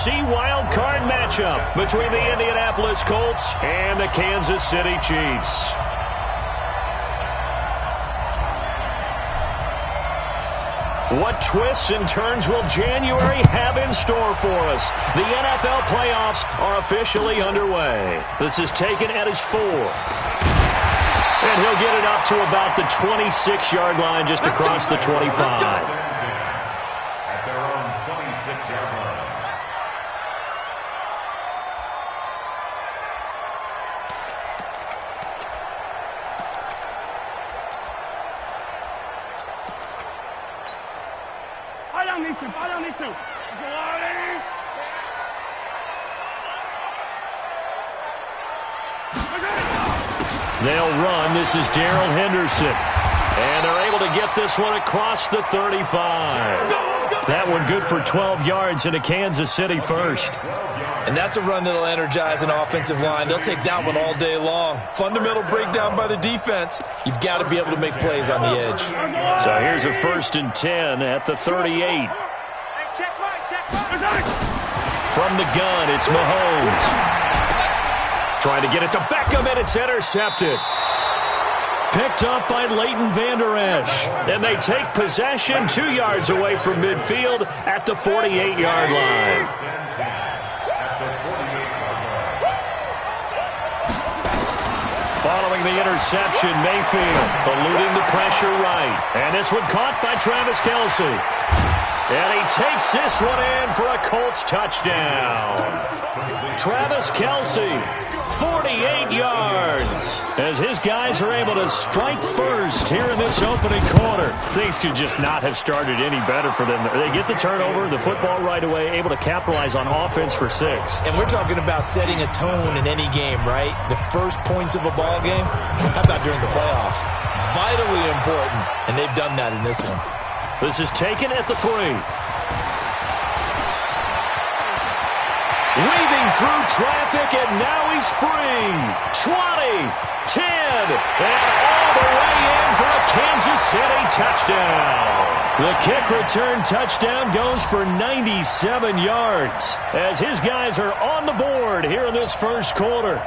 NFC wildcard matchup between the Indianapolis Colts and the Kansas City Chiefs. What twists and turns will January have in store for us? The NFL playoffs are officially underway. This is taken at his 4. And he'll get it up to about the 26-yard line, just across the 25. At their own 26-yard line. Fall down these two. They'll run. This is Darrell Henderson. And they're able to get this one across the 35. That one good for 12 yards into Kansas City first. And that's a run that'll energize an offensive line. They'll take that one all day long. Fundamental breakdown by the defense. You've got to be able to make plays on the edge. So here's a 1st and 10 at the 38. From the gun, it's Mahomes. Trying to get it to Beckham, and it's intercepted. Picked up by Leighton Vander Esch. And they take possession 2 yards away from midfield at the 48-yard line. Following the interception, Mayfield eluding the pressure right. And this one caught by Travis Kelce. And he takes this one in for a Colts touchdown. Travis Kelce, 48 yards. As his guys are able to strike first here in this opening quarter. Things could just not have started any better for them. They get the turnover, the football right away, able to capitalize on offense for 6. And we're talking about setting a tone in any game, right? The first points of a ball game. How about during the playoffs? Vitally important, and they've done that in this one. This is taken at the 3. Weaving through traffic, and now he's free. 20, 10, and all the way in for a Kansas City touchdown. The kick return touchdown goes for 97 yards as his guys are on the board here in this first quarter.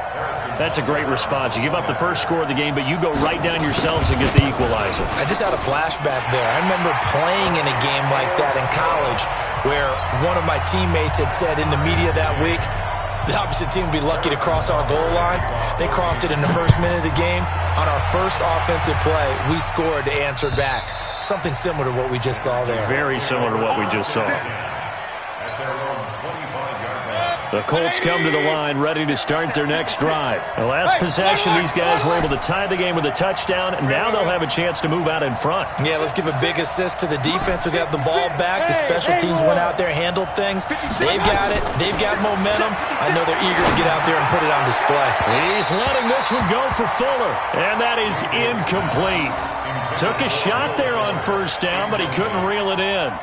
That's a great response. You give up the first score of the game, but you go right down yourselves and get the equalizer. I just had a flashback there. I remember playing in a game like that in college where one of my teammates had said in the media that week, the opposite team would be lucky to cross our goal line. They crossed it in the first minute of the game. On our first offensive play, we scored to answer back. Something similar to what we just saw there. Very similar to what we just saw. The Colts come to the line ready to start their next drive. The last possession, these guys were able to tie the game with a touchdown, and now they'll have a chance to move out in front. Yeah, let's give a big assist to the defense who got the ball back. The special teams went out there, handled things. They've got it. They've got momentum. I know they're eager to get out there and put it on display. He's letting this one go for Fuller, and that is incomplete. Took a shot there on first down, but he couldn't reel it in.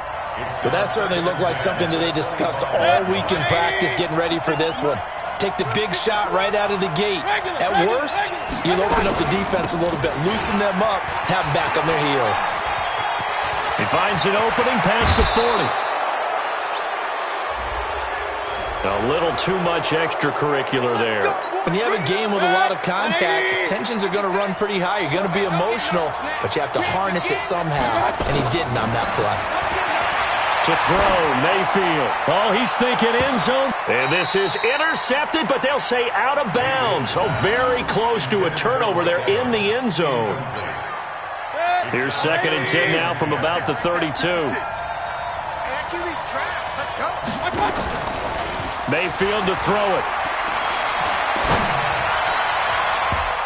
But that certainly looked like something that they discussed all week in practice getting ready for this one. Take the big shot right out of the gate. At worst, you'll open up the defense a little bit, loosen them up, have them back on their heels. He finds an opening past the 40. A little too much extracurricular there. When you have a game with a lot of contact, tensions are going to run pretty high. You're going to be emotional, but you have to harness it somehow, and he didn't on that play. To throw, Mayfield. Oh, he's thinking end zone. And this is intercepted, but they'll say out of bounds. Oh, very close to a turnover there in the end zone. Here's 2nd and 10 now from about the 32. Mayfield to throw it.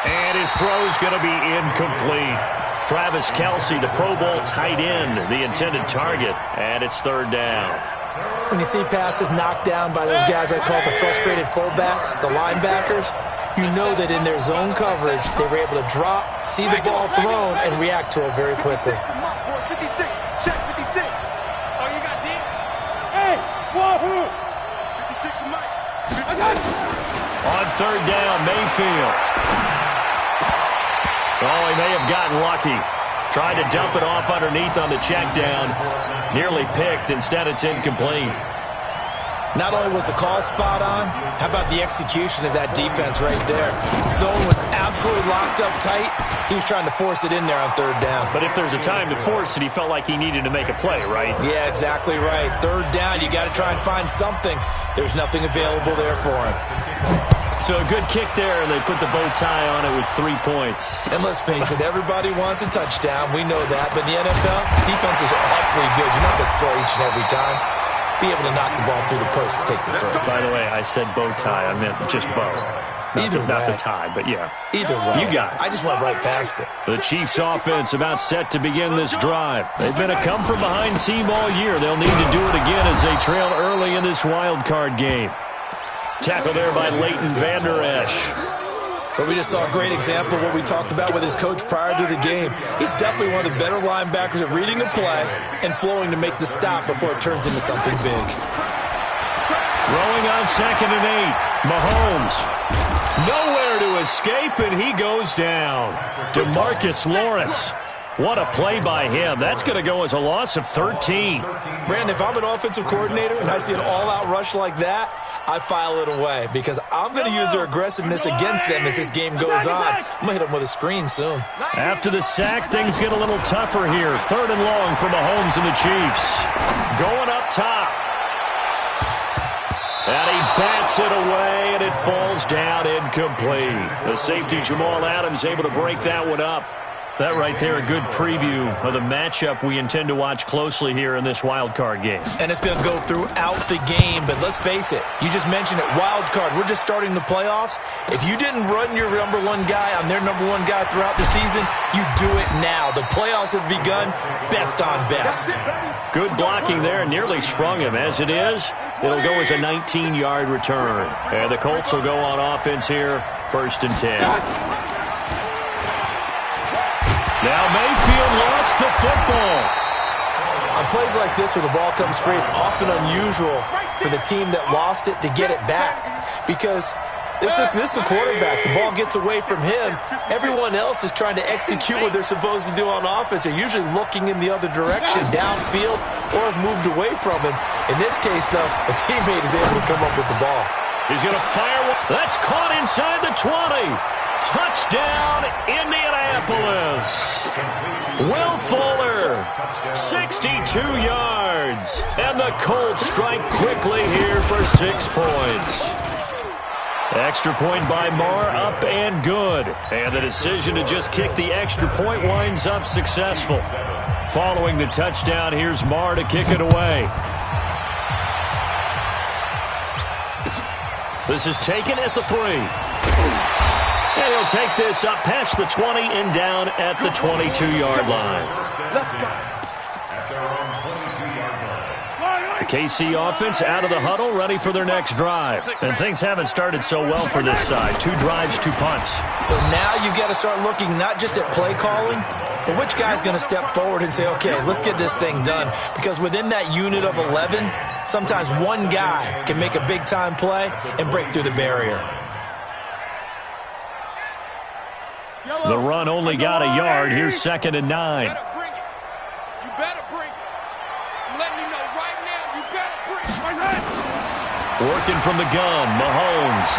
And his throw's going to be incomplete. Travis Kelce, the Pro Bowl tight end, the intended target, and it's 3rd down. When you see passes knocked down by those guys I call the frustrated fullbacks, the linebackers, you know that in their zone coverage, they were able to drop, see the ball thrown, and react to it very quickly. On 3rd down, Mayfield. Oh, he may have gotten lucky. Tried to dump it off underneath on the check down. Nearly picked. Instead, it's incomplete. Not only was the call spot on, how about the execution of that defense right there? Zone was absolutely locked up tight. He was trying to force it in there on third down. But if there's a time to force it, he felt like he needed to make a play, right? Yeah, exactly right. Third down, you got to try and find something. There's nothing available there for him. So a good kick there, and they put the bow tie on it with 3 points. And let's face it, everybody wants a touchdown. We know that. But in the NFL, defenses are awfully good. You're not going to score each and every time. Be able to knock the ball through the post and take the throw. By the way, I said bow tie. I meant just bow. Not the tie, but yeah. Either way. You got it. I just went right past it. The Chiefs offense about set to begin this drive. They've been a come-from-behind team all year. They'll need to do it again as they trail early in this wild card game. Tackle there by Leighton Vander Esch. But we just saw a great example of what we talked about with his coach prior to the game. He's definitely one of the better linebackers at reading a play and flowing to make the stop before it turns into something big. Throwing on 2nd and 8. Mahomes. Nowhere to escape, and he goes down. DeMarcus Lawrence. What a play by him. That's going to go as a loss of 13. Brandon, if I'm an offensive coordinator and I see an all-out rush like that, I file it away because I'm going to use their aggressiveness against them as this game goes on. I'm going to hit them with a screen soon. After the sack, things get a little tougher here. 3rd and long for Mahomes and the Chiefs. Going up top. And he bats it away, and it falls down incomplete. The safety, Jamal Adams, able to break that one up. That right there, a good preview of the matchup we intend to watch closely here in this wild card game. And it's going to go throughout the game, but let's face it, you just mentioned it, wild card. We're just starting the playoffs. If you didn't run your number one guy on their number one guy throughout the season, you do it now. The playoffs have begun, best on best. Good blocking there, nearly sprung him. As it is, it'll go as a 19-yard return. And the Colts will go on offense here, 1st and 10. Now Mayfield lost the football. On plays like this where the ball comes free, it's often unusual for the team that lost it to get it back because this is the quarterback. The ball gets away from him. Everyone else is trying to execute what they're supposed to do on offense. They're usually looking in the other direction, downfield, or have moved away from him. In this case, though, a teammate is able to come up with the ball. He's going to fire one. That's caught inside the 20. Touchdown, Indianapolis. Will Fuller, 62 yards. And the Colts strike quickly here for 6 points. Extra point by Marr, up and good. And the decision to just kick the extra point winds up successful. Following the touchdown, here's Marr to kick it away. This is taken at the 3. And he'll take this up past the 20 and down at the 22-yard line. The KC offense out of the huddle, ready for their next drive. And things haven't started so well for this side. 2 drives, 2 punts. So now you've got to start looking not just at play calling, but which guy's going to step forward and say, okay, let's get this thing done. Because within that unit of 11, sometimes one guy can make a big-time play and break through the barrier. The run only got a yard. Here's 2nd and 9. You better bring it. Let me know right now. You better bring it. Working from the gun, Mahomes.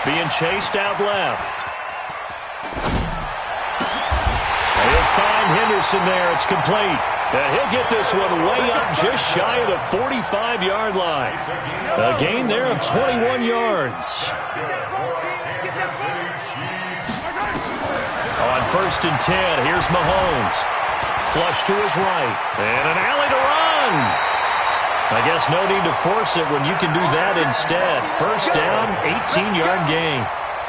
Being chased out left. And he'll find Henderson there. It's complete. And he'll get this one way up just shy of the 45-yard line. A gain there of 21 yards. On 1st and 10, here's Mahomes. Flush to his right. And an alley to run. I guess no need to force it when you can do that instead. 1st down, 18-yard gain.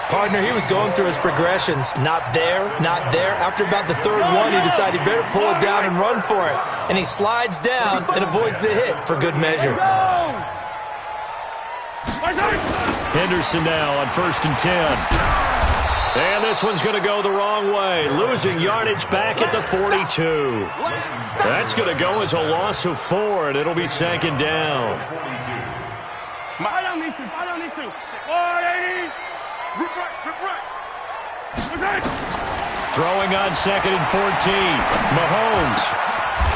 Partner, he was going through his progressions. Not there, not there. After about the 3rd one, he decided he better pull it down and run for it. And he slides down and avoids the hit for good measure. Henderson now on 1st and 10. And this one's going to go the wrong way. Losing yardage back at the 42. That's going to go as a loss of 4, and it'll be 2nd down. Fire on these two. Fire on these two. 480. Rip right. Throwing on 2nd and 14. Mahomes.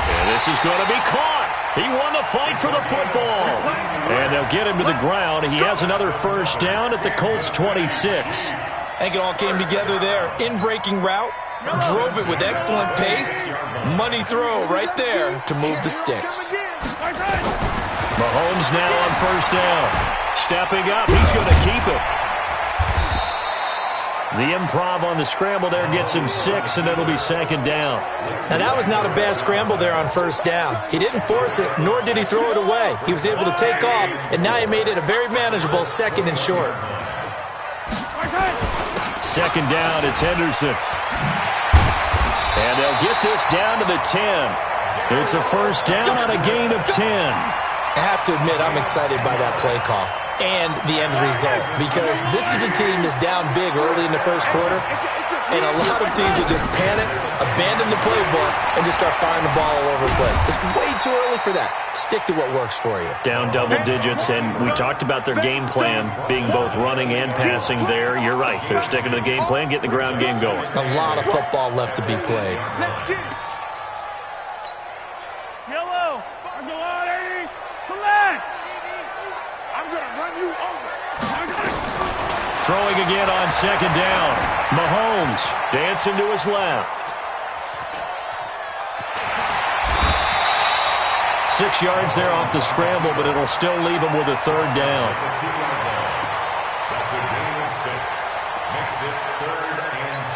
And this is going to be caught. He won the fight for the football. And they'll get him to the ground. He has another first down at the Colts 26. I think it all came together there. In-breaking route, drove it with excellent pace. Money throw right there to move the sticks. Mahomes now on first down. Stepping up, he's going to keep it. The improv on the scramble there gets him 6, and it'll be second down. Now, that was not a bad scramble there on first down. He didn't force it, nor did he throw it away. He was able to take off, and now he made it a very manageable second and short. Second down, it's Henderson. And they'll get this down to the 10. It's a first down on a gain of 10. I have to admit, I'm excited by that play call and the end result, because this is a team that's down big early in the first quarter, and a lot of teams will just panic, abandon the playbook, and just start firing the ball all over the place. It's way too early for that. Stick to what works for you. Down double digits, and we talked about their game plan being both running and passing there. You're right. They're sticking to the game plan, getting the ground game going. A lot of football left to be played. Yellow. There's a lot, 80. Collect. I'm going to run you over. Throwing again on second down. Mahomes dancing to his left. 6 yards there off the scramble, but it'll still leave him with a third down. That's a gain of 6. Makes it 3rd and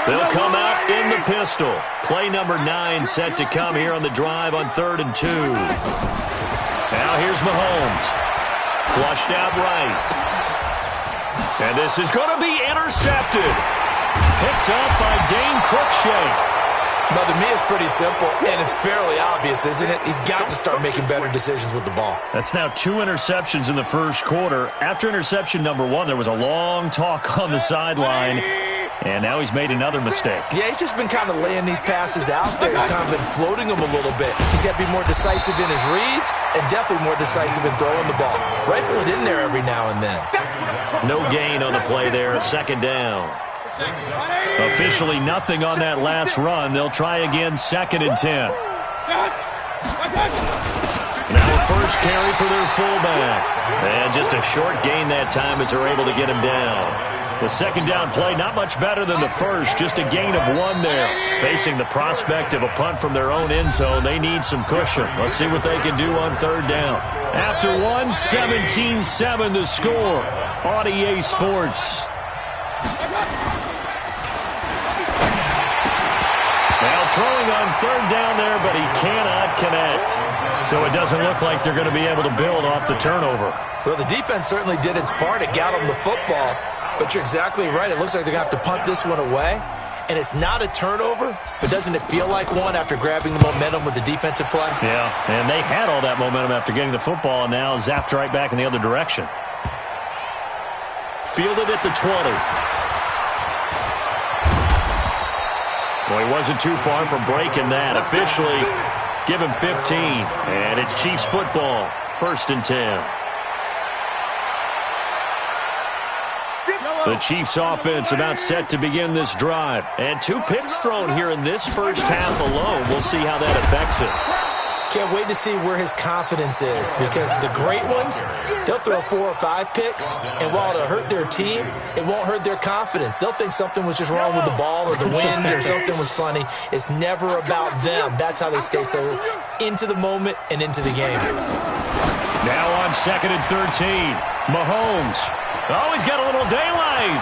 2. They'll come out in the pistol. Play number 9 set to come here on the drive on 3rd and 2. Now here's Mahomes. Flushed out right. And this is going to be intercepted. Picked up by Dane Cruikshank. But to me, it's pretty simple, and it's fairly obvious, isn't it? He's got to start making better decisions with the ball. That's now 2 interceptions in the first quarter. After interception number 1, there was a long talk on the sideline, and now he's made another mistake. Yeah, he's just been kind of laying these passes out there. He's kind of been floating them a little bit. He's got to be more decisive in his reads and definitely more decisive in throwing the ball. Rifle it in there every now and then. No gain on the play there, second down. Officially nothing on that last run. They'll try again, 2nd and 10. Now a first carry for their fullback. And just a short gain that time as they're able to get him down. The second down play, not much better than the first. Just a gain of 1 there. Facing the prospect of a punt from their own end zone, they need some cushion. Let's see what they can do on 3rd down. After 1, 17-7 the score on EA Sports. Now throwing on 3rd down there, but he cannot connect. So it doesn't look like they're going to be able to build off the turnover. Well, the defense certainly did its part. It got them the football. But you're exactly right. It looks like they're going to have to punt this one away. And it's not a turnover, but doesn't it feel like one after grabbing the momentum with the defensive play? Yeah, and they had all that momentum after getting the football and now zapped right back in the other direction. Fielded at the 20. Well, he wasn't too far from breaking that. Officially, give him 15. And it's Chiefs football, 1st and 10. The Chiefs offense about set to begin this drive. And 2 picks thrown here in this first half alone. We'll see how that affects it. Can't wait to see where his confidence is, because the great ones, they'll throw 4 or 5 picks, and while it'll hurt their team, it won't hurt their confidence. They'll think something was just wrong with the ball or the wind or something was funny. It's never about them. That's how they stay so into the moment and into the game. Now on 2nd and 13, Mahomes. Oh, he's got a little daylight.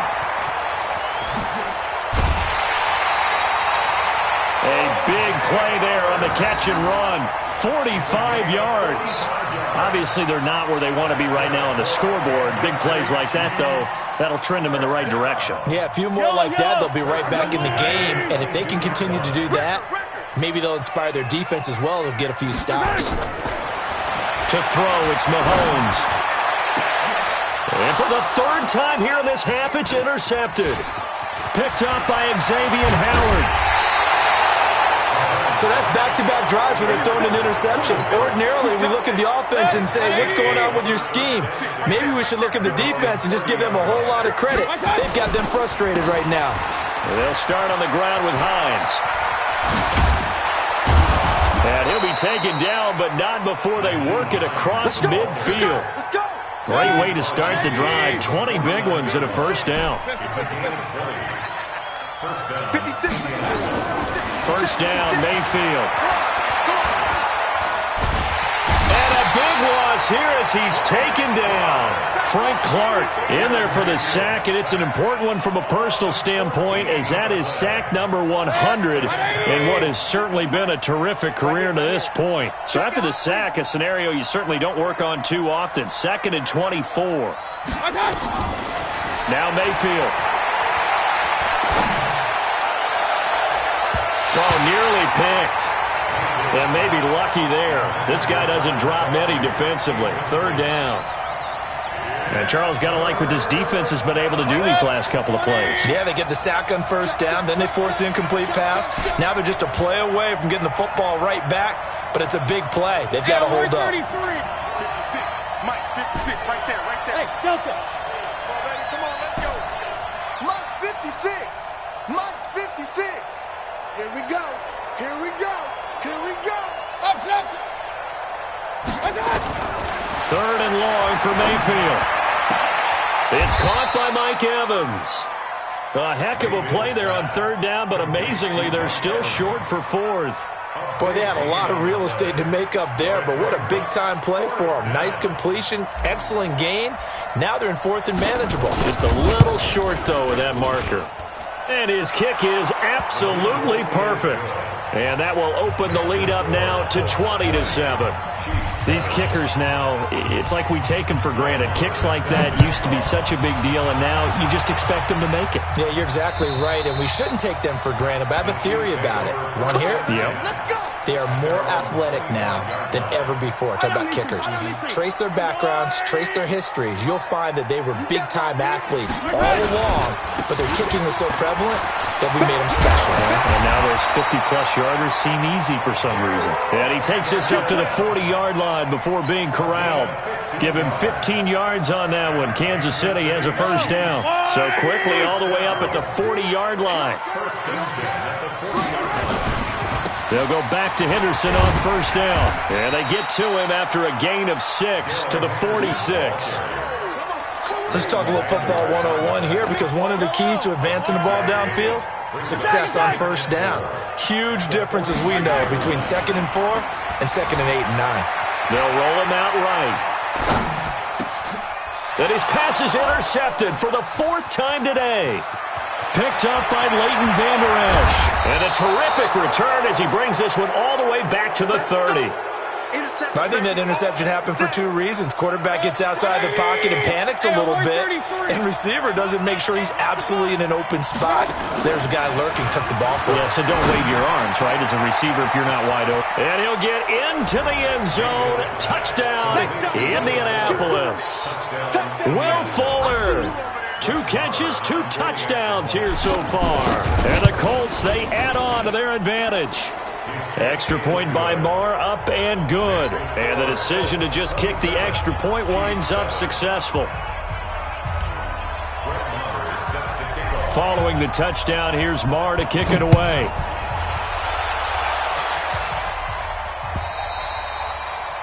A big play there on the catch and run. 45 yards. Obviously, they're not where they want to be right now on the scoreboard. Big plays like that, though, that'll trend them in the right direction. Yeah, a few more like that, they'll be right back in the game. And if they can continue to do that, maybe they'll inspire their defense as well. They'll get a few stops. To throw, it's Mahomes. And for the 3rd time here in this half, it's intercepted. Picked up by Xavier Howard. So that's back-to-back drives where they've thrown an interception. Ordinarily, we look at the offense and say, what's going on with your scheme? Maybe we should look at the defense and just give them a whole lot of credit. They've got them frustrated right now. They'll start on the ground with Hines. And he'll be taken down, but not before they work it across midfield. Great way to start the drive. 20 big ones and a first down. First down, Mayfield. And a big loss here as he's taken down. Frank Clark in there for the sack, and it's an important one from a personal standpoint, as that is sack number 100 in what has certainly been a terrific career to this point. So after the sack, a scenario you certainly don't work on too often. 2nd and 24. Now Mayfield. Oh, nearly picked. And maybe lucky there. This guy doesn't drop many defensively. 3rd down. And Charles, got to like what this defense has been able to do these last couple of plays. Yeah, they get the sack on first down, then they force the incomplete pass. Now they're just a play away from getting the football right back, but it's a big play. They've got to hold up. 56, Mike, 56, right there. Hey, Delta. Come on, baby, come on, let's go. Mike's 56. Mike's 56. Here we go. Here we go. Here we go. Up, Nelson. 3rd and long for Mayfield. It's caught by Mike Evans. A heck of a play there on 3rd down, but amazingly, they're still short for 4th. Boy, they had a lot of real estate to make up there, but what a big-time play for them. Nice completion, excellent gain. Now they're in 4th and manageable. Just a little short, though, with that marker. And his kick is absolutely perfect. And that will open the lead up now to 20-7. These kickers now, it's like we take them for granted. Kicks like that used to be such a big deal, and now you just expect them to make it. Yeah, you're exactly right, and we shouldn't take them for granted, but I have a theory about it. You want to hear it? Yep. Let's go. They are more athletic now than ever before. Talk about kickers. Trace their backgrounds, trace their histories. You'll find that they were big-time athletes all along, but their kicking was so prevalent that we made them specialists. And now those 50-plus yarders seem easy for some reason. And he takes this up to the 40-yard line before being corralled. Give him 15 yards on that one. Kansas City has a first down. So quickly all the way up at the 40-yard line. They'll go back to Henderson on first down. And they get to him after a gain of 6 to the 46. Let's talk a little football 101 here, because one of the keys to advancing the ball downfield, success on first down. Huge difference, as we know, between 2nd and 4 and 2nd and 8 and 9. They'll roll him out right. And his pass is intercepted for the 4th time today. Picked up by Leighton Vander Esch. And a terrific return as he brings this one all the way back to the 30. I think that interception happened for 2 reasons. Quarterback gets outside the pocket and panics a little bit, and receiver doesn't make sure he's absolutely in an open spot. So there's a guy lurking, took the ball for him. Yeah, so don't wave your arms, right, as a receiver if you're not wide open. And he'll get into the end zone. Touchdown, Indianapolis. Will Fuller. 2 catches, 2 touchdowns here so far. And the Colts, they add on to their advantage. Extra point by Marr, up and good. And the decision to just kick the extra point winds up successful. Following the touchdown, here's Marr to kick it away.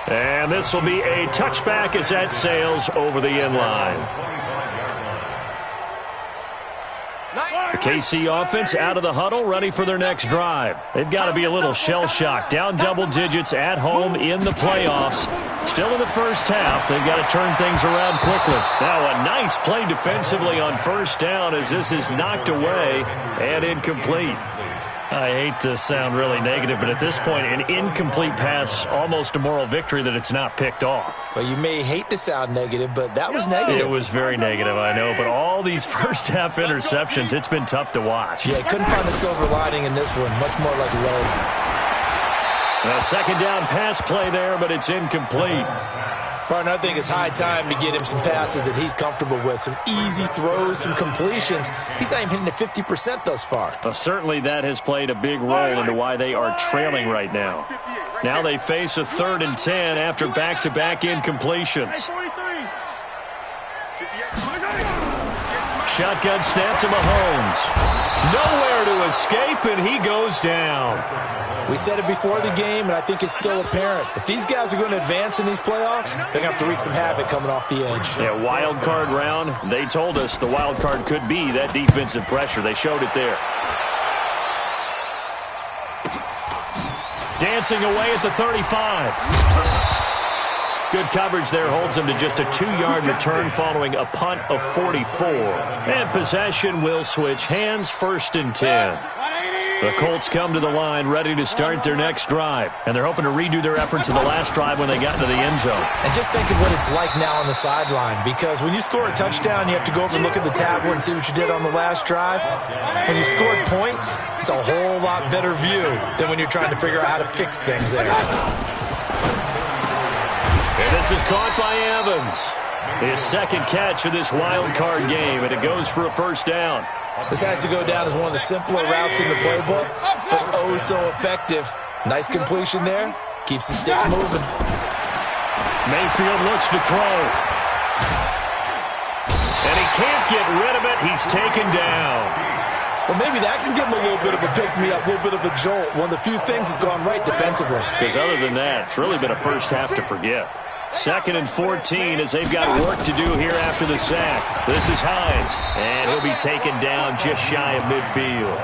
And this will be a touchback as that sails over the end line. The KC offense out of the huddle, ready for their next drive. They've got to be a little shell-shocked. Down double digits at home in the playoffs. Still in the first half. They've got to turn things around quickly. Now a nice play defensively on first down as this is knocked away and incomplete. I hate to sound really negative, but at this point, an incomplete pass, almost a moral victory that it's not picked off. Well, you may hate to sound negative, but that was negative. It was very negative, I know, but all these first-half interceptions, it's been tough to watch. Yeah, couldn't find the silver lining in this one. Much more like lead. A second down pass play there, but it's incomplete. Partner, I think it's high time to get him some passes that he's comfortable with. Some easy throws, some completions. He's not even hitting at 50% thus far. Well, certainly that has played a big role into why they are trailing right now. Now they face a 3rd and 10 after back-to-back incompletions. Shotgun snap to Mahomes. Nowhere there to escape, and he goes down. We said it before the game, and I think it's still apparent. If these guys are going to advance in these playoffs, they're going to have to wreak some havoc coming off the edge. Yeah, wild card round. They told us the wild card could be that defensive pressure. They showed it there. Dancing away at the 35. Good coverage there holds him to just a 2-yard return following a punt of 44. And possession will switch hands, 1st and 10. The Colts come to the line ready to start their next drive. And they're hoping to redo their efforts in the last drive when they got into the end zone. And just think of what it's like now on the sideline. Because when you score a touchdown, you have to go over and look at the tablet and see what you did on the last drive. When you scored points, it's a whole lot better view than when you're trying to figure out how to fix things there. And this is caught by Evans. His second catch of this wild card game, and it goes for a 1st down. This has to go down as one of the simpler routes in the playbook, but oh so effective. Nice completion there. Keeps the sticks moving. Mayfield looks to throw. And he can't get rid of it. He's taken down. Well, maybe that can give him a little bit of a pick-me-up, a little bit of a jolt. One of the few things that's gone right defensively. Because other than that, it's really been a first half to forget. 2nd and 14 as they've got work to do here after the sack. This is Hines, and he'll be taken down just shy of midfield.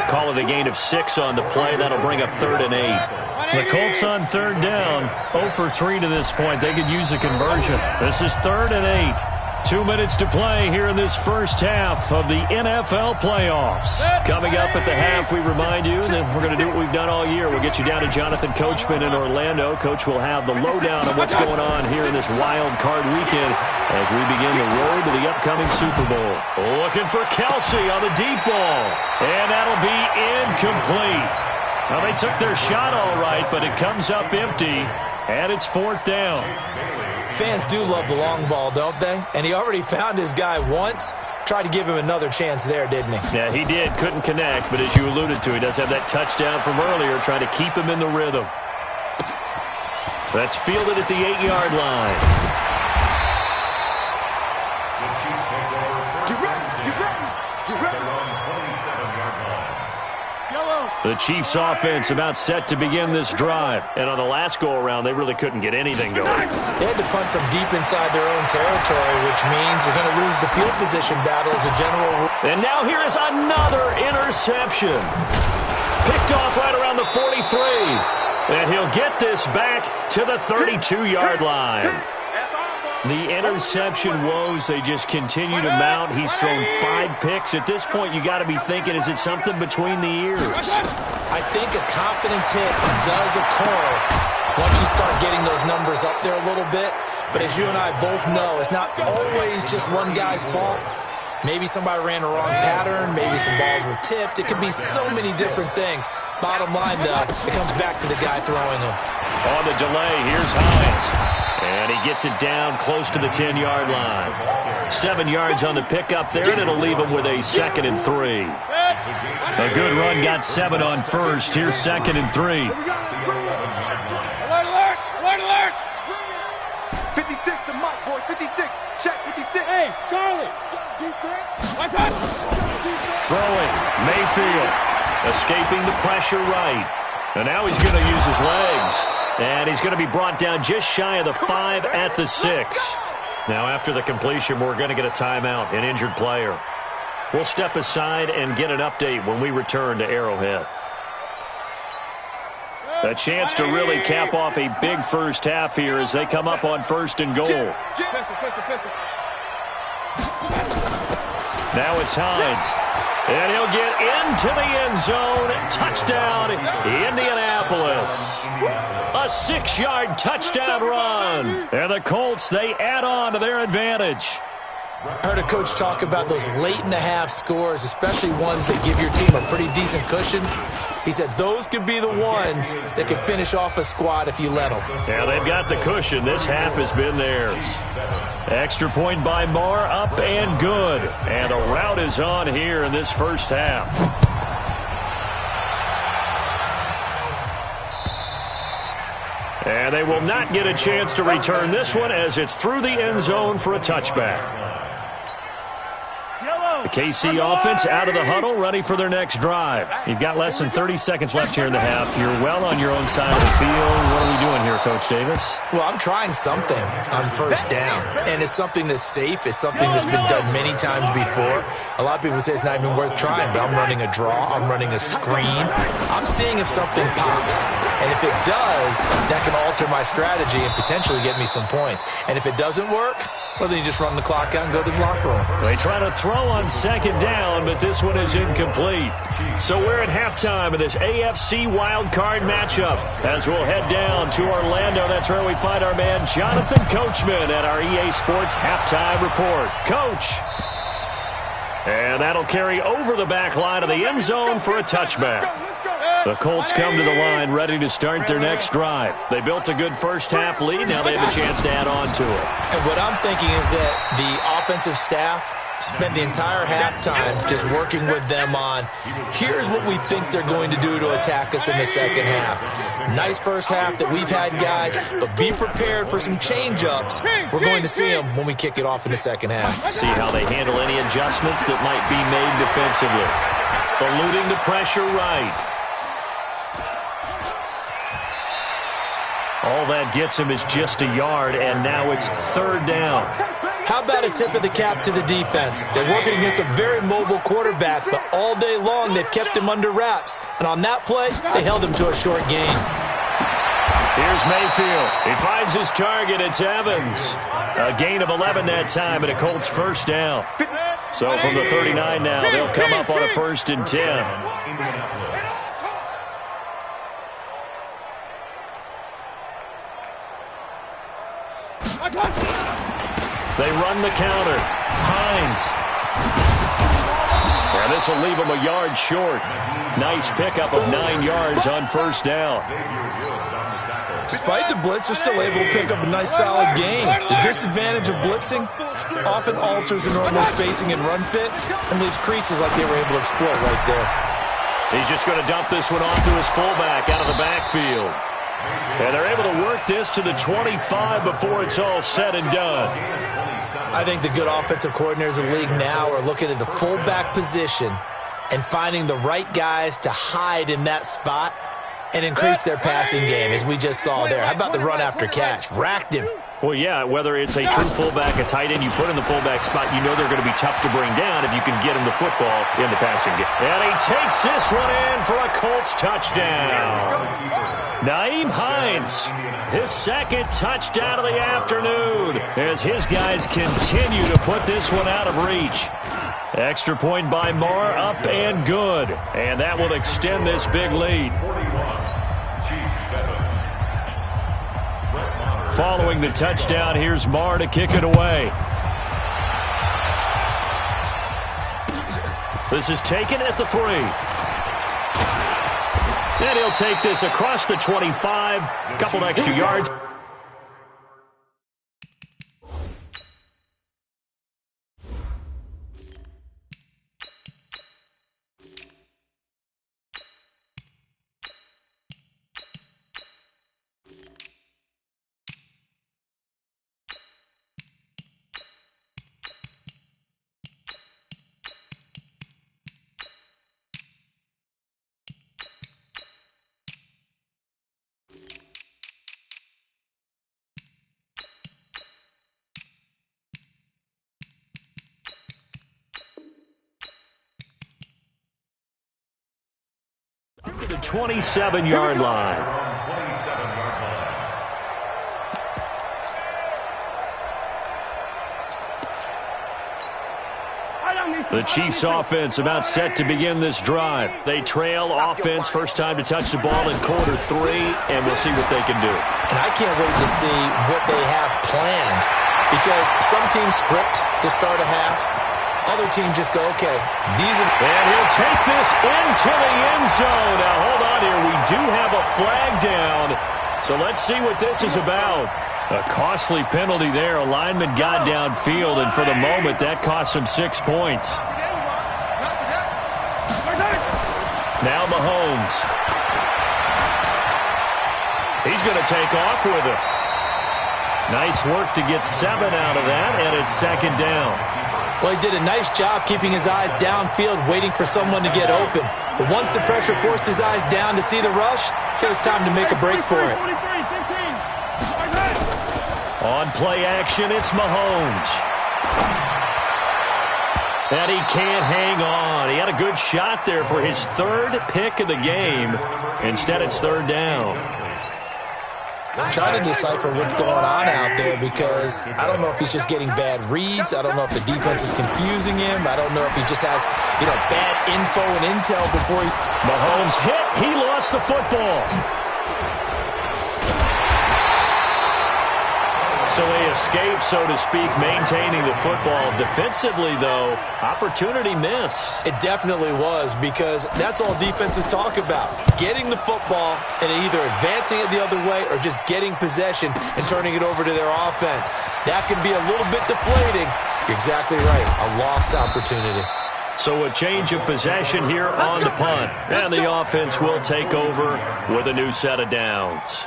Call it a gain of 6 on the play. That'll bring up 3rd and 8. The Colts on 3rd down, 0 for 3 to this point. They could use a conversion. This is 3rd and 8. 2 minutes to play here in this first half of the NFL playoffs. Coming up at the half, we remind you that we're going to do what we've done all year. We'll get you down to Jonathan Coachman in Orlando. Coach will have the lowdown of what's going on here in this wild card weekend as we begin the road to the upcoming Super Bowl. Looking for Kelsey on the deep ball, and that'll be incomplete. Now, they took their shot all right, but it comes up empty, and it's 4th down. Fans do love the long ball, don't they? And he already found his guy once. Tried to give him another chance there, didn't he? Yeah, he did. Couldn't connect, but as you alluded to, he does have that touchdown from earlier, trying to keep him in the rhythm. That's fielded at the 8-yard line. The Chiefs take over first and 10. They're on 27-yard line. The Chiefs offense about set to begin this drive. And on the last go-around, they really couldn't get anything going. They had to punt from deep inside their own territory, which means you're going to lose the field position battle as a general rule. And now here is another interception. Picked off right around the 43. And he'll get this back to the 32-yard line. The interception woes, they just continue to mount. He's thrown 5 picks. At this point, you got to be thinking, is it something between the ears? I think a confidence hit does occur once you start getting those numbers up there a little bit. But as you and I both know, it's not always just one guy's fault. Maybe somebody ran the wrong pattern. Maybe some balls were tipped. It could be so many different things. Bottom line, though, it comes back to the guy throwing them. On the delay, here's Hines. And he gets it down close to the 10-yard line. 7 yards on the pickup there, and it'll leave him with a 2nd and 3. A good run got 7 on first. Here's 2nd and 3. Alert! Alert! Alert! 56 to Mike, boy. 56. Check 56. Hey, Charlie! Throwing, Mayfield. Escaping the pressure right. And now he's going to use his legs. And he's going to be brought down just shy of the 5 at the 6. Now, after the completion, we're going to get a timeout, an injured player. We'll step aside and get an update when we return to Arrowhead. A chance to really cap off a big first half here as they come up on 1st and goal. Now it's Hines. And he'll get into the end zone. Touchdown, Indianapolis. A 6-yard touchdown run. And the Colts, they add on to their advantage. I heard a coach talk about those late-in-the-half scores, especially ones that give your team a pretty decent cushion. He said those could be the ones that could finish off a squad if you let them. Yeah, they've got the cushion. This half has been theirs. Extra point by Marr, up and good. And the rout is on here in this first half. And they will not get a chance to return this one as it's through the end zone for a touchback. The KC offense out of the huddle, ready for their next drive. You've got less than 30 seconds left here in the half. You're well on your own side of the field. What are we doing here, Coach Davis? Well, I'm trying something on first down, and it's something that's safe. It's something that's been done many times before. A lot of people say it's not even worth trying, but I'm running a draw. I'm running a screen. I'm seeing if something pops, and if it does, that can alter my strategy and potentially get me some points. And if it doesn't work, well, then you just run the clock out and go to the locker room. They try to throw on second down, but this one is incomplete. So we're at halftime of this AFC wildcard matchup. As we'll head down to Orlando, that's where we find our man Jonathan Coachman at our EA Sports Halftime Report. Coach. And that'll carry over the back line of the end zone for a touchback. The Colts come to the line ready to start their next drive. They built a good first-half lead. Now they have a chance to add on to it. And what I'm thinking is that the offensive staff spent the entire halftime just working with them on, here's what we think they're going to do to attack us in the second half. Nice first half that we've had, guys, but be prepared for some change-ups. We're going to see them when we kick it off in the second half. See how they handle any adjustments that might be made defensively. Eluding the pressure right. All that gets him is just a yard, and now it's third down. How about a tip of the cap to the defense? They're working against a very mobile quarterback, but all day long they've kept him under wraps. And on that play, they held him to a short gain. Here's Mayfield. He finds his target. It's Evans. A gain of 11 that time, and a Colts first down. So from the 39 now, they'll come up on a 1st and 10. They run the counter. Hines. And this will leave him a yard short. Nice pickup of 9 yards on first down. Despite the blitz, they're still able to pick up a nice solid gain. The disadvantage of blitzing often alters the normal spacing and run fits and leaves creases like they were able to exploit right there. He's just going to dump this one off to his fullback out of the backfield. And they're able to work this to the 25 before it's all said and done. I think the good offensive coordinators in the league now are looking at the fullback position and finding the right guys to hide in that spot and increase their passing game, as we just saw there. How about the run after catch? Racked him. Well, yeah, whether it's a true fullback, a tight end you put in the fullback spot, you know they're going to be tough to bring down if you can get him the football in the passing game. And he takes this one in for a Colts touchdown. Nyheim Hines, his second touchdown of the afternoon, as his guys continue to put this one out of reach. Extra point by Marr, up and good. And that will extend this big lead. Following the touchdown, here's Marr to kick it away. This is taken at the 3. And he'll take this across the 25. A couple extra yards. To the 27-yard line. The Chiefs offense about set to begin this drive. They trail offense, first time to touch the ball in quarter 3, and we'll see what they can do. And I can't wait to see what they have planned, because some teams script to start a half. Other teams just go, okay, these are... And he'll take this into the end zone. Now, hold on here. We do have a flag down. So let's see what this is about. A costly penalty there. A lineman got downfield, and for the moment, that cost him 6 points. Now Mahomes. He's going to take off with it. Nice work to get 7 out of that, and it's second down. Well, he did a nice job keeping his eyes downfield, waiting for someone to get open. But once the pressure forced his eyes down to see the rush, it was time to make a break for it. On play action, it's Mahomes. And he can't hang on. He had a good shot there for his third pick of the game. Instead, it's third down. I'm trying to decipher what's going on out there because I don't know if he's just getting bad reads. I don't know if the defense is confusing him. I don't know if he just has, bad info and intel before he... Mahomes hit. He lost the football. So they escape, so to speak, maintaining the football. Defensively, though, opportunity miss. It definitely was because that's all defenses talk about. Getting the football and either advancing it the other way or just getting possession and turning it over to their offense. That can be a little bit deflating. You're exactly right. A lost opportunity. So a change of possession here on the punt. And the offense will take over with a new set of downs.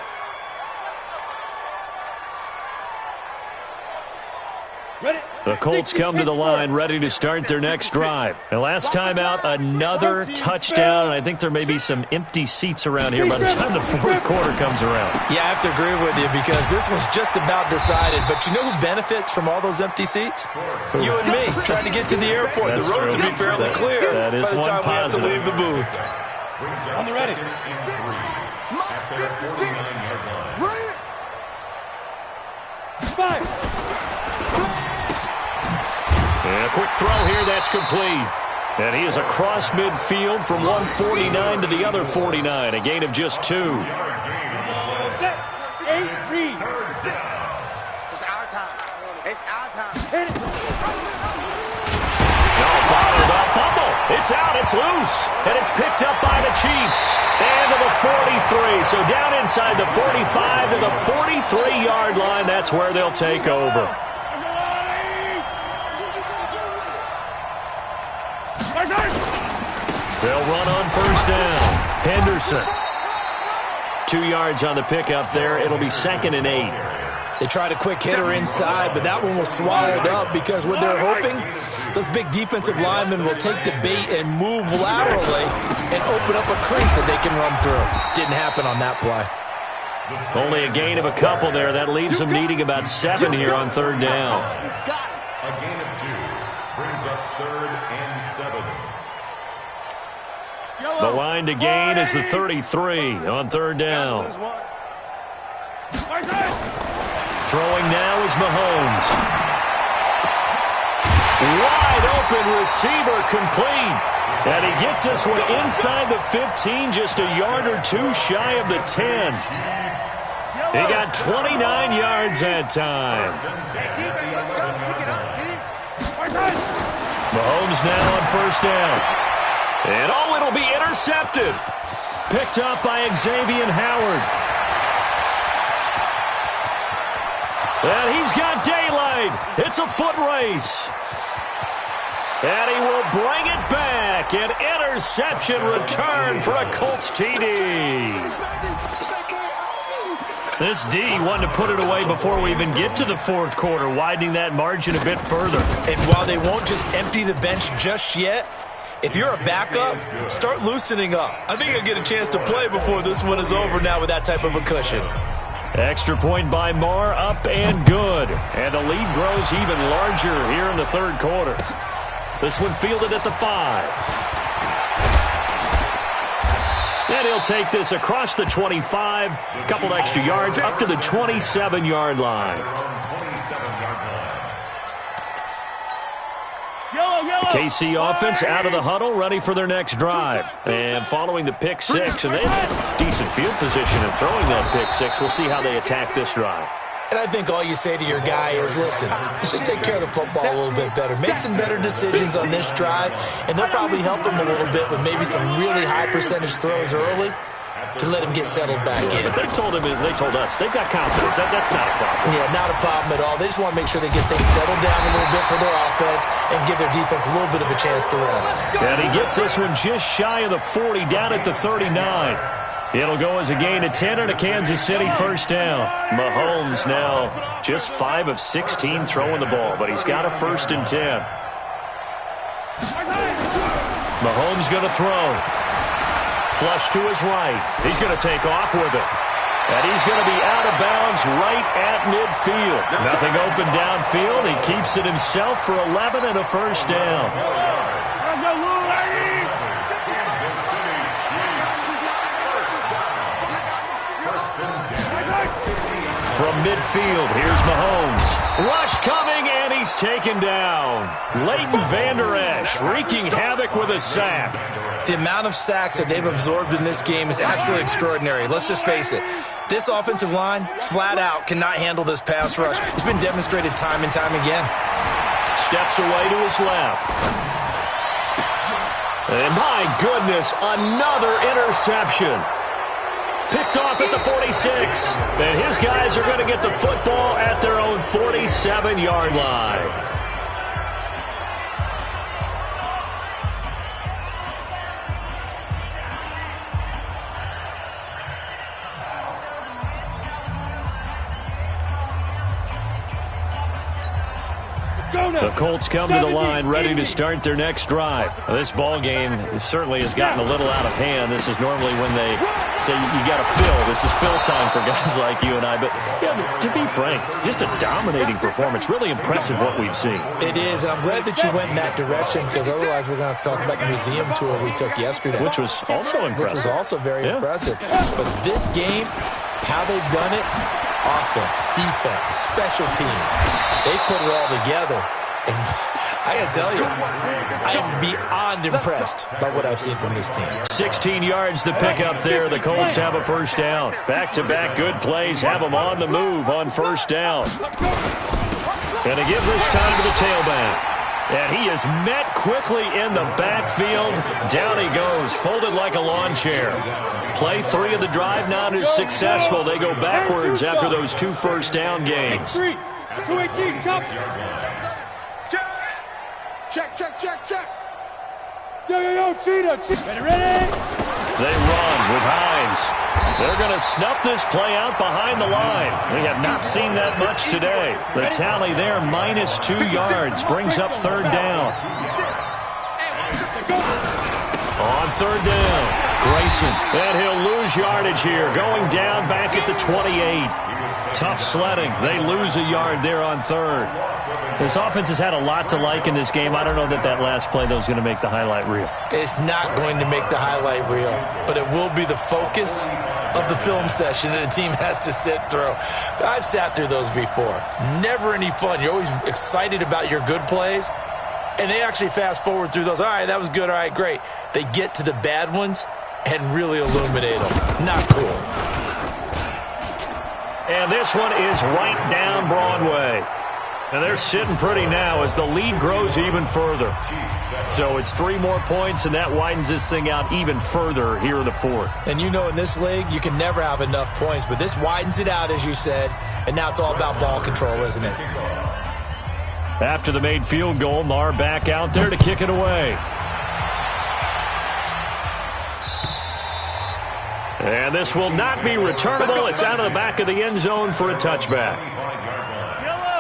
The Colts come to the line ready to start their next drive. And last time out, another touchdown. And I think there may be some empty seats around here by the time the fourth quarter comes around. Yeah, I have to agree with you because this one's just about decided. But you know who benefits from all those empty seats? You and me, trying to get to the airport. That's the roads true. will be fairly clear that is by the time one we have to leave the booth. On the ready. And a quick throw here, that's complete. And he is across midfield from 149 to the other 49, a gain of just 2. It's our time. It's our time. Hit it. No, bottled up, fumble. It's out, it's loose. And it's picked up by the Chiefs. And to the 43. So down inside the 45 to the 43-yard line. That's where they'll take over. They'll run on first down. Henderson. 2 yards on the pickup there. It'll be 2nd and 8. They tried a quick hitter inside, but that one was swallowed up because what they're hoping, those big defensive linemen will take the bait and move laterally and open up a crease that they can run through. Didn't happen on that play. Only a gain of a couple there. That leaves them needing about 7 here on third down. A gain of 2 brings up 3rd and 7. The line to gain is the 33 on third down. Throwing now is Mahomes. Wide open receiver complete. And he gets this one inside the 15, just a yard or 2 shy of the 10. He got 29 yards that time. Mahomes now on first down. And it'll be intercepted. Picked up by Xavier Howard. And he's got daylight. It's a foot race. And he will bring it back. An interception return for a Colts TD. This D wanted to put it away before we even get to the fourth quarter, widening that margin a bit further. And while they won't just empty the bench just yet, if you're a backup, start loosening up. I think you'll get a chance to play before this one is over now with that type of a cushion. Extra point by Marr, up and good. And the lead grows even larger here in the third quarter. This one fielded at the 5. And he'll take this across the 25, a couple extra yards, up to the 27-yard line. KC offense out of the huddle, ready for their next drive. And following the pick 6, and they have decent field position in throwing that pick 6. We'll see how they attack this drive. And I think all you say to your guy is, listen, let's just take care of the football a little bit better. Make some better decisions on this drive, and they'll probably help him a little bit with maybe some really high percentage throws early to let him get settled back in. But they told us, they've got confidence. That's not a problem. Yeah, not a problem at all. They just want to make sure they get things settled down a little bit for their offense and give their defense a little bit of a chance to rest. And he gets this one just shy of the 40, down at the 39. It'll go as a gain of 10 and a Kansas City first down. Mahomes now just 5 of 16 throwing the ball, but he's got a 1st and 10. Mahomes going to throw. Flush to his right. He's going to take off with it. And he's going to be out of bounds right at midfield. Nothing open downfield. He keeps it himself for 11 and a first down. From midfield, here's Mahomes. Rush coming, and he's taken down. Leighton Vander Esch wreaking havoc with a sack. The amount of sacks that they've absorbed in this game is absolutely extraordinary. Let's just face it. This offensive line, flat out, cannot handle this pass rush. It's been demonstrated time and time again. Steps away to his left. And my goodness, another interception. Picked off at the 46. And his guys are going to get the football at their own 47-yard line. The Colts come to the line ready to start their next drive. This ball game certainly has gotten a little out of hand. This is normally when they say you got to fill. This is fill time for guys like you and I. But yeah, to be frank, just a dominating performance. Really impressive what we've seen. It is, and I'm glad that you went in that direction because otherwise we're going to have to talk about the museum tour we took yesterday. Which was also impressive. Which was also very impressive. But this game, how they've done it, offense, defense, special teams, they put it all together. And I got to tell you, I am beyond impressed by what I've seen from this team. 16 yards to pick up there. The Colts have a first down. Back-to-back good plays have them on the move on first down. And to give this time to the tailback. And he is met quickly in the backfield. Down he goes, folded like a lawn chair. Play 3 of the drive not as successful. They go backwards after those 2 first down gains. Check. Yo, Cheetah. Ready? They run with Hines. They're going to snuff this play out behind the line. We have not seen that much today. The tally there, -2 yards, brings up third down. On third down, Grayson. And he'll lose yardage here, going down back at the 28. Tough sledding. They lose a yard there on third. This offense has had a lot to like in this game. I don't know that that last play, though, is going to make the highlight reel. It's not going to make the highlight reel, but it will be the focus of the film session that the team has to sit through. I've sat through those before. Never any fun. You're always excited about your good plays, and they actually fast forward through those. All right, that was good. All right, great. They get to the bad ones and really illuminate them. Not cool. And this one is right down Broadway. And they're sitting pretty now as the lead grows even further. So it's 3 more points, and that widens this thing out even further here in the fourth. And you know in this league, you can never have enough points, but this widens it out, as you said, and now it's all about ball control, isn't it? After the made field goal, Marr back out there to kick it away. And this will not be returnable. It's out of the back of the end zone for a touchback.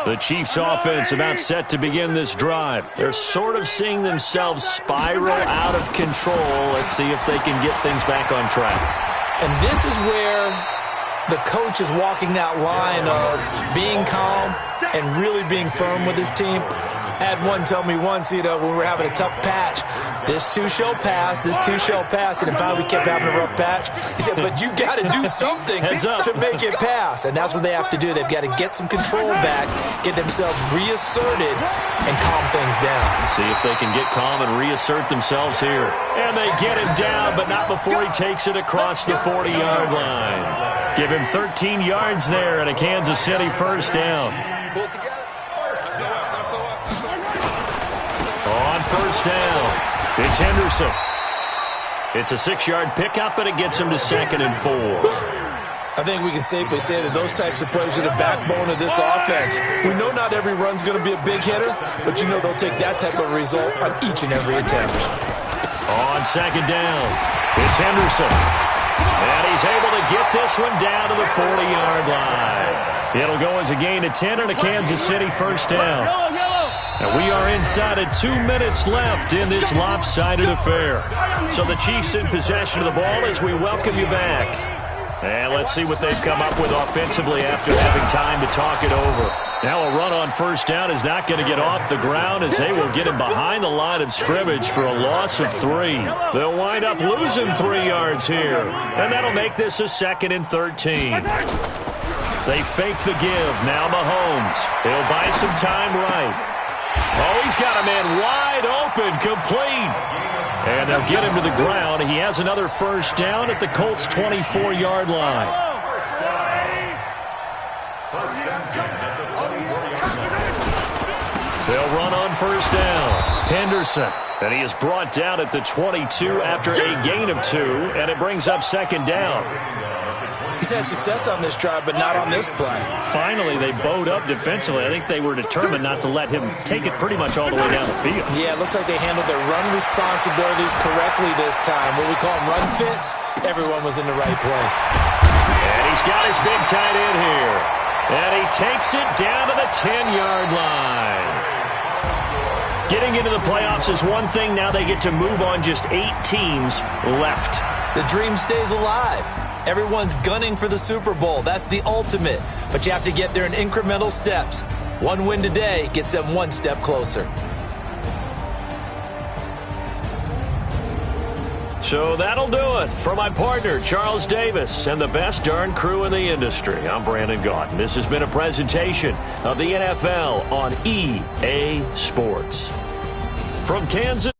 The Chiefs offense about set to begin this drive. They're sort of seeing themselves spiral out of control. Let's see if they can get things back on track. And this is where the coach is walking that line of being calm and really being firm with his team. I had one tell me once, when we were having a tough patch, this too shall pass, this too shall pass, and finally we kept having a rough patch. He said, but you got to do something to make it pass, and that's what they have to do. They've got to get some control back, get themselves reasserted, and calm things down. See if they can get calm and reassert themselves here. And they get him down, but not before he takes it across the 40-yard line. Give him 13 yards there and a Kansas City first down. On first down, it's Henderson. It's a 6-yard pickup, but it gets him to 2nd and 4. I think we can safely say that those types of plays are the backbone of this offense. We know not every run's going to be a big hitter, but they'll take that type of result on each and every attempt. On 2nd down, it's Henderson. And he's able to get this one down to the 40-yard line. It'll go as a gain of 10 and a Kansas City first down. And we are inside of 2 minutes left in this lopsided affair. So the Chiefs in possession of the ball as we welcome you back. And let's see what they've come up with offensively after having time to talk it over. Now a run on first down is not going to get off the ground as they will get him behind the line of scrimmage for a loss of 3. They'll wind up losing 3 yards here. And that'll make this a 2nd and 13. They fake the give. Now Mahomes. He'll buy some time right. Oh, he's got a man wide open, complete. And they'll get him to the ground. He has another first down at the Colts' 24-yard line. They'll run on first down. Henderson. And he is brought down at the 22 after a gain of 2. And it brings up 2nd down. He's had success on this drive, but not on this play. Finally, they bowed up defensively. I think they were determined not to let him take it pretty much all the way down the field. Yeah, it looks like they handled their run responsibilities correctly this time. What we call them run fits, everyone was in the right place. And he's got his big tight end here. And he takes it down to the 10-yard line. Getting into the playoffs is one thing. Now they get to move on just 8 teams left. The dream stays alive. Everyone's gunning for the Super Bowl. That's the ultimate. But you have to get there in incremental steps. One win today gets them 1 step closer. So that'll do it for my partner, Charles Davis, and the best darn crew in the industry. I'm Brandon Gaudin. This has been a presentation of the NFL on EA Sports. From Kansas.